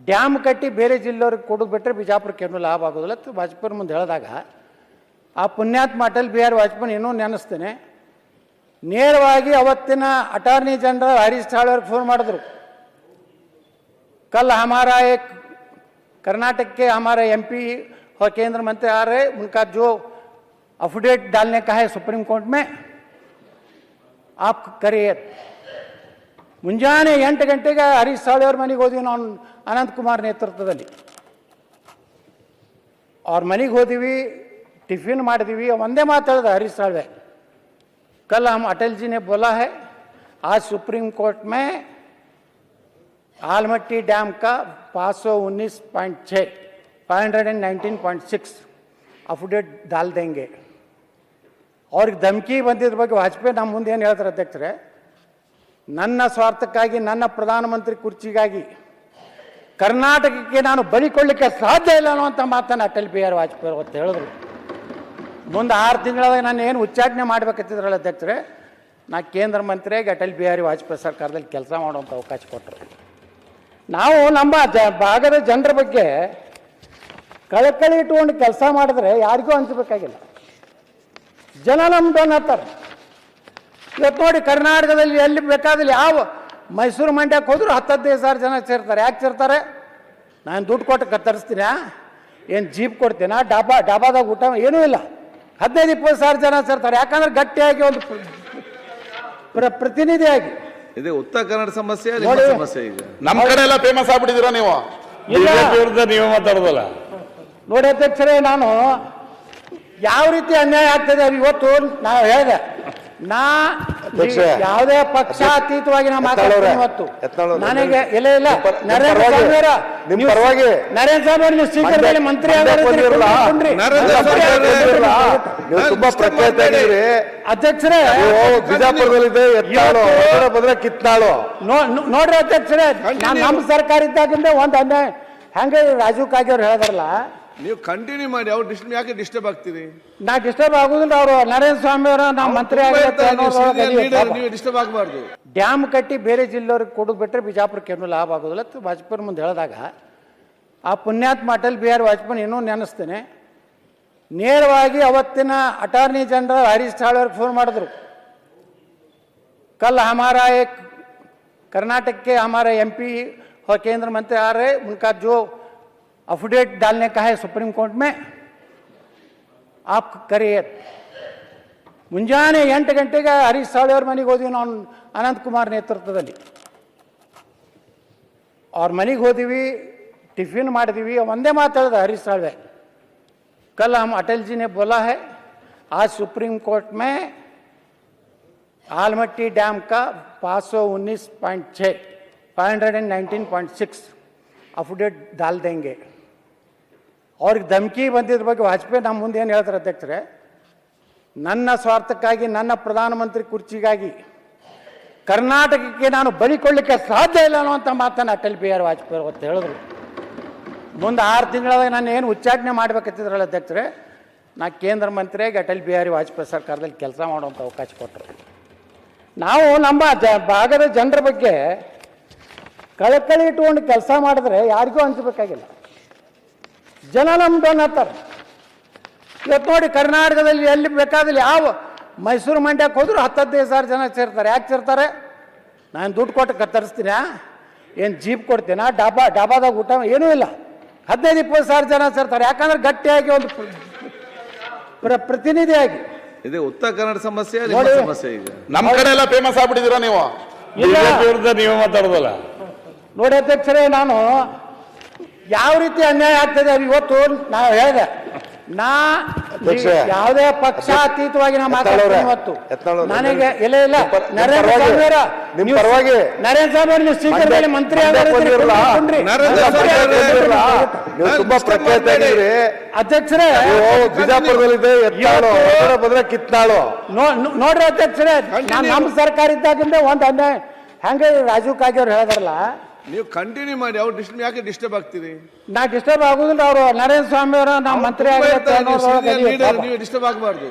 Dam ಕಟ್ಟಿ ಬೇರೆ ಜಿಲ್ಲೆಯವ್ರಿಗೆ ಕೊಡೋದು ಬಿಟ್ಟರೆ ಬಿಜಾಪುರಕ್ಕೆ ಏನೂ ಲಾಭ ಆಗೋದಿಲ್ಲ ಅಂತ ವಾಜಪೇಯಿ ಮುಂದೆ ಹೇಳಿದಾಗ ಆ ಪುಣ್ಯಾತ್ಮ ಅಟಲ್ ಬಿಹಾರಿ ವಾಜಪೇಯಿ ಇನ್ನೂ ನೆನೆಸ್ತೇನೆ. ನೇರವಾಗಿ ಅವತ್ತಿನ ಅಟಾರ್ನಿ ಜನರಲ್ ಹರೀಶ್ ಸಾಳ್ವೆ ಅವ್ರಿಗೆ ಫೋನ್ ಮಾಡಿದ್ರು. कल हमारा एक कर्नाटक के हमारे एमपी और केंद्र मंत्री आ रहे, उनका जो अफिडेविट डालने का है सुप्रीम कोर्ट में, आप करिए. ಮುಂಜಾನೆ 8 ಗಂಟೆಗೆ ಹರೀಶ್ ಸಾಳ್ವೆ ಅವ್ರ ಮನೆಗೆ ಹೋದ್ವಿ ನಾವು, ಅನಂತಕುಮಾರ್ ನೇತೃತ್ವದಲ್ಲಿ. ಅವ್ರ ಮನೆಗೆ ಹೋದಿವಿ, ಟಿಫಿನ್ ಮಾಡಿದ್ವಿ. ಒಂದೇ ಮಾತು ಹೇಳಿದ ಹರೀಶ್ ಸಾಳ್ವೆ, कल हम अटल जी ने बोला है आज सुप्रीम कोर्ट में आलमट्टी डैम का 519.6 519.6 अफिडेविट डाल देंगे. ಅವ್ರಿಗೆ ಧಮಕಿ ಬಂದಿದ್ರ ಬಗ್ಗೆ ವಾಜಪೇಯಿ ನಮ್ಮ ಮುಂದೆ ಏನು ಹೇಳ್ತಾರೆ ಅಧ್ಯಕ್ಷರೇ, ನನ್ನ ಸ್ವಾರ್ಥಕ್ಕಾಗಿ, ನನ್ನ ಪ್ರಧಾನಮಂತ್ರಿ ಕುರ್ಚಿಗಾಗಿ ಕರ್ನಾಟಕಕ್ಕೆ ನಾನು ಬಲಿಕೊಳ್ಳಿಕ್ಕೆ ಸಾಧ್ಯ ಇಲ್ಲ ಅನ್ನುವಂಥ ಮಾತನ್ನು ಅಟಲ್ ಬಿಹಾರಿ ವಾಜಪೇಯಿ ಅವತ್ತು ಹೇಳಿದ್ರು. ಮುಂದೆ 6 ತಿಂಗಳಾಗ ನಾನು ಏನು ಉಚ್ಚಾಟನೆ ಮಾಡ್ಬೇಕಂತಿದ್ರಲ್ಲ ಅಧ್ಯಕ್ಷರೇ, ನಾ ಕೇಂದ್ರ ಮಂತ್ರಿಯಾಗಿ ಅಟಲ್ ಬಿಹಾರಿ ವಾಜಪೇಯಿ ಸರ್ಕಾರದಲ್ಲಿ ಕೆಲಸ ಮಾಡುವಂಥ ಅವಕಾಶ ಕೊಟ್ಟರು. ನಾವು ನಮ್ಮ ಭಾಗದ ಜನರ ಬಗ್ಗೆ ಕಳಕಳಿ ಇಟ್ಕೊಂಡು ಕೆಲಸ ಮಾಡಿದ್ರೆ ಯಾರಿಗೂ ಹಂಚಬೇಕಾಗಿಲ್ಲ. ಜನ ನಮ್ದು ಅನ್ನತ್ತಾರೆ. ಇವತ್ತು ನೋಡಿ, ಕರ್ನಾಟಕದಲ್ಲಿ ಎಲ್ಲಿ ಬೇಕಾದಲ್ಲಿ ಯಾವ ಮೈಸೂರು ಮಂಡ್ಯಕ್ಕೆ ಹೋದ್ರು 10-15 ಜನ ಸೇರ್ತಾರೆ. ಯಾಕೆ ಸೇರ್ತಾರೆ? ನಾನು ದುಡ್ಡು ಕೊಟ್ಟು ತರಿಸ್ತೀನ, ಏನು ಜೀಪ್ ಕೊಡ್ತೀನ, ಡಾಬಾದಾಗ ಊಟ ಏನೂ ಇಲ್ಲ. 15-20 ಜನ ಸೇರ್ತಾರೆ. ಯಾಕಂದ್ರೆ ಗಟ್ಟಿಯಾಗಿ ಒಂದು ಪ್ರತಿನಿಧಿಯಾಗಿ. ಇದು ಉತ್ತರ ಕನ್ನಡ ಸಮಸ್ಯೆ, ಸಮಸ್ಯೆ ಈಗ ನಮ್ಮ ಕಡೆ ಎಲ್ಲ ಫೇಮಸ್ ಆಗ್ಬಿಟ್ಟಿದ್ದೀರಾ ನೀವು? ನೀವೇ ಮಾತಾಡೋದಲ್ಲ ನೋಡಿ ಅಧ್ಯಕ್ಷರೇ, ನಾನು ಯಾವ ರೀತಿ ಅನ್ಯಾಯ ಆಗ್ತದೆ ಇವತ್ತು ನಾವು ಹೇಳಿದೆ. ನಾ ಯಾವುದೇ ಪಕ್ಷ ಅತೀತವಾಗಿ ನಾ ಮಾತಾಡ್ತೀನಿ. ಇವತ್ತು ನನಗೆ ಇಲ್ಲ ನರೇಂದ್ರ ಸ್ವಾಮಿ ನೀವು ಸ್ಪೀಕರ್ ಮಂತ್ರಿ ಅಧ್ಯಕ್ಷರೇ, ಬಿಜಾಪುರದಲ್ಲಿ ಕಿತ್ನಾಳು ನೋಡ್ರಿ ಅಧ್ಯಕ್ಷರೇ, ನಮ್ಮ ಸರ್ಕಾರ ಇದ್ದಾಗಿಂದ ಒಂದು ಅನ್ಯಾಯ ಹೆಂಗೆ ರಾಜೀವ್ ಕಾಗೆ ಅವ್ರು ಹೇಳಿದಾರಲ್ಲ, ನೀವು ಕಂಟಿನ್ಯೂ ಮಾಡಿ. ಅವ್ರು ಯಾಕೆ ಡಿಸ್ಟರ್ಬ್ ಆಗ್ತೀರಿ? ನಾ ಡಿಸ್ಟರ್ಬ್ ಆಗುದಿಲ್ಲ. ಅವರು ನರೇಂದ್ರ ಸ್ವಾಮಿ ಅವರು ನಾವು ಮಂತ್ರಿ ನೀವು ಡಿಸ್ಟರ್ಬ್ ಆಗಬಾರ್ದು. ಡ್ಯಾಮ್ ಕಟ್ಟಿ ಬೇರೆ ಜಿಲ್ಲೆಯವ್ರಿಗೆ ಕೊಡೋದು ಬಿಟ್ಟರೆ ಬಿಜಾಪುರಕ್ಕೆ ಏನೂ ಲಾಭ ಆಗೋದಿಲ್ಲ ಅಂತ ವಾಜಪೇಯಿ ಮುಂದೆ ಹೇಳಿದಾಗ ಆ ಪುಣ್ಯಾತ್ಮ ಅಟಲ್ ಬಿಹಾರಿ ವಾಜಪೇಯಿ ಇನ್ನೂ ನೆನೆಸ್ತೇನೆ. ನೇರವಾಗಿ ಅವತ್ತಿನ ಅಟಾರ್ನಿ ಜನರಲ್ ಹರೀಶ್ ಸಾಳ್ವೆ ಅವ್ರಿಗೆ ಫೋನ್ ಮಾಡಿದ್ರು. कल हमारा एक कर्नाटक के हमारे एमपी और केंद्र मंत्री आ रहे, उनका जो अफिडेविट डालने का है सुप्रीम कोर्ट में, आप करिए. ಮುಂಜಾನೆ 8 ಗಂಟೆಗೆ ಹರೀಶ್ ಸಾಳ್ವೆ ಅವ್ರ ಮನೆಗೆ ಹೋದ್ವಿ ನಾವು, ಅನಂತಕುಮಾರ್ ನೇತೃತ್ವದಲ್ಲಿ. ಅವ್ರ ಮನೆಗೆ ಹೋದಿವಿ, ಟಿಫಿನ್ ಮಾಡಿದ್ವಿ. ಒಂದೇ ಮಾತು ಹೇಳಿದ ಹರೀಶ್ ಸಾಳ್ವೆ, कल हम अटल जी ने बोला है आज सुप्रीम कोर्ट में आलमट्टी डैम का 519.6 519.6 अफिडेविट डाल देंगे. ಅವ್ರಿಗೆ ಧಮಕಿ ಬಂದಿದ್ರ ಬಗ್ಗೆ ವಾಜಪೇಯಿ ನಮ್ಮ ಮುಂದೆ ಏನು ಹೇಳ್ತಾರೆ ಅಧ್ಯಕ್ಷರೇ, ನನ್ನ ಸ್ವಾರ್ಥಕ್ಕಾಗಿ, ನನ್ನ ಪ್ರಧಾನಮಂತ್ರಿ ಕುರ್ಚಿಗಾಗಿ ಕರ್ನಾಟಕಕ್ಕೆ ನಾನು ಬಲಿಕೊಳ್ಳಿಕ್ಕೆ ಸಾಧ್ಯ ಇಲ್ಲ ಅನ್ನುವಂಥ ಮಾತನ್ನು ಅಟಲ್ ಬಿಹಾರಿ ವಾಜಪೇಯಿ ಅವತ್ತು ಹೇಳಿದ್ರು. ಮುಂದೆ 6 ತಿಂಗಳಾಗ ನಾನು ಏನು ಉಚ್ಚಾಟನೆ ಮಾಡ್ಬೇಕಂತಿದ್ರಲ್ಲ ಅಧ್ಯಕ್ಷರೇ, ನಾ ಕೇಂದ್ರ ಮಂತ್ರಿಯಾಗಿ ಅಟಲ್ ಬಿಹಾರಿ ವಾಜಪೇಯಿ ಸರ್ಕಾರದಲ್ಲಿ ಕೆಲಸ ಮಾಡುವಂಥ ಅವಕಾಶ ಕೊಟ್ಟರು. ನಾವು ನಮ್ಮ ಭಾಗದ ಜನರ ಬಗ್ಗೆ ಕಳಕಳಿ ಇಟ್ಕೊಂಡು ಕೆಲಸ ಮಾಡಿದ್ರೆ ಯಾರಿಗೂ ಹಂಚಬೇಕಾಗಿಲ್ಲ. ಜನ ನಮ್ದು ಅನ್ನತ್ತಾರೆ. ಇವತ್ತು ನೋಡಿ, ಕರ್ನಾಟಕದಲ್ಲಿ ಎಲ್ಲಿ ಬೇಕಾದಲ್ಲಿ ಯಾವ ಮೈಸೂರು ಮಂಡ್ಯಕ್ಕೆ ಹೋದ್ರು 10-15 ಜನ ಸೇರ್ತಾರೆ. ಯಾಕೆ ಸೇರ್ತಾರೆ? ನಾನು ದುಡ್ಡು ಕೊಟ್ಟು ತರಿಸ್ತೀನ, ಏನು ಜೀಪ್ ಕೊಡ್ತೀನ, ಡಾಬಾದಾಗ ಊಟ ಏನೂ ಇಲ್ಲ. 15-20 ಜನ ಸೇರ್ತಾರೆ. ಯಾಕಂದ್ರೆ ಗಟ್ಟಿಯಾಗಿ ಒಂದು ಪ್ರತಿನಿಧಿಯಾಗಿ. ಇದು ಉತ್ತರ ಕನ್ನಡ ಸಮಸ್ಯೆ, ಸಮಸ್ಯೆ ಈಗ ನಮ್ಮ ಕಡೆ ಎಲ್ಲ ಫೇಮಸ್ ಆಗ್ಬಿಟ್ಟಿದ್ದೀರಾ ನೀವು? ನೀವೇ ಮಾತಾಡೋದಲ್ಲ ನೋಡಿ ಅಧ್ಯಕ್ಷರೇ, ನಾನು ಯಾವ ರೀತಿ ಅನ್ಯಾಯ ಆಗ್ತದೆ ಇವತ್ತು ನಾವು ಹೇಳಿದೆ. ನಾ ಯಾವುದೇ ಪಕ್ಷ ಅತೀತವಾಗಿ ನಾ ಮಾತಾಡ್ತೀನಿ. ಇವತ್ತು ನನಗೆ ಇಲ್ಲ ನರೇಂದ್ರ ಸ್ವಾಮಿ ಅವರು ನೀವು ಸ್ಪೀಕರ್ ಮಂತ್ರಿ ಅಧ್ಯಕ್ಷರೇ, ಬಿಜಾಪುರದಲ್ಲಿ ಕಿತ್ನಾಳು ನೋಡ್ರಿ ಅಧ್ಯಕ್ಷರೇ, ನಮ್ಮ ಸರ್ಕಾರ ಇದ್ದಾಗಿಂದ ಒಂದು ಅನ್ಯಾಯ ಹೆಂಗೆ ರಾಜೀವ್ ಕಾಗೆ ಅವ್ರು ಹೇಳಿದಾರಲ್ಲ, ನೀವು ಕಂಟಿನ್ಯೂ ಮಾಡಿ. ಅವ್ರು ಯಾಕೆ ಡಿಸ್ಟರ್ಬ್ ಆಗ್ತೀರಿ? ನಾ ಡಿಸ್ಟರ್ಬ್ ಆಗುದಿಲ್ಲ. ಅವರು ನರೇಂದ್ರ ಸ್ವಾಮಿ ಅವರು ನಾವು ಮಂತ್ರಿ ನೀವು ಡಿಸ್ಟರ್ಬ್ ಆಗಬಾರ್ದು.